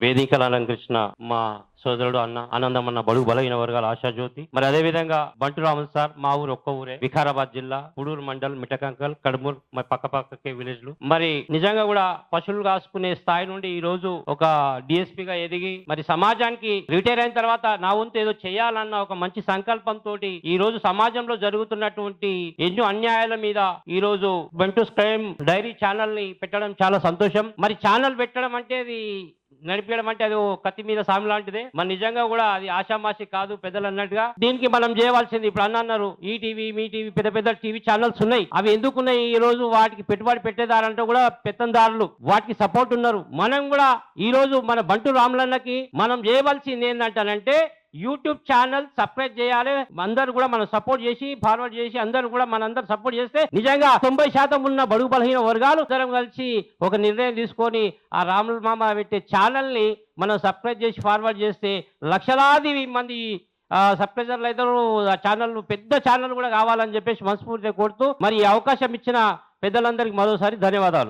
వేదికలు అలంకరించిన మా సోదరుడు అన్న ఆనందం అన్న బడుగు బలహీన వర్గాల ఆశాజ్యోతి. మరి అదే విధంగా బంటు రామన్ సార్ మా ఊరు ఒక్క ఊరే, వికారాబాద్ జిల్లా పుడూరు మండల్ మిఠకంకల్ కడుమూర్ మరి పక్కకే విలేజ్లు. మరి నిజంగా కూడా పశువులు కాసుకునే స్థాయి నుండి ఈ రోజు ఒక డిఎస్పీగా ఎదిగి మరి సమాజానికి రిటైర్ అయిన తర్వాత నా వంతు ఏదో చేయాలన్న ఒక మంచి సంకల్పంతో ఈ రోజు సమాజంలో జరుగుతున్నటువంటి ఎన్నో అన్యాయాల మీద ఈ రోజు బంటు క్రైమ్ డైరీ ఛానల్ ని పెట్టడం చాలా సంతోషం. మరి ఛానల్ పెట్టడం అంటే అది నడిపించడం అంటే అది కత్తి మీద సామి లాంటిదే. మరి నిజంగా కూడా అది ఆషామాషి కాదు పెద్దలు అన్నట్టుగా. దీనికి మనం చేయవలసింది ఇప్పుడు అన్నారు ఈ టీవీ మీ టీవీ పెద్ద పెద్ద టీవీ ఛానల్స్ ఉన్నాయి. అవి ఎందుకున్నాయి? ఈ రోజు వాటికి పెట్టుబడి పెట్టేదారంటే కూడా పెత్తందారులు వాటికి సపోర్ట్ ఉన్నారు. మనం కూడా ఈ రోజు మన బంటు రాములన్నకి మనం చేయవలసింది ఏంటంటే యూట్యూబ్ ఛానల్ సబ్స్క్రైబ్ చేయాలి. అందరూ కూడా మనం సపోర్ట్ చేసి ఫార్వర్డ్ చేసి అందరూ కూడా మనందరూ సపోర్ట్ చేస్తే నిజంగా 90% ఉన్న బడుగు బలహీన వర్గాలు అందరం కలిసి ఒక నిర్ణయం తీసుకొని ఆ రాముల మామ పెట్టే ఛానల్ ని మనం సబ్స్క్రైబ్ చేసి ఫార్వర్డ్ చేస్తే లక్షలాది మంది సబ్స్క్రైబర్లు అయితే ఆ ఛానల్ పెద్ద ఛానల్ కూడా కావాలని చెప్పేసి మనస్ఫూర్తిగా కోరుతూ మరి ఈ అవకాశం ఇచ్చిన పెద్దలందరికీ మరోసారి ధన్యవాదాలు.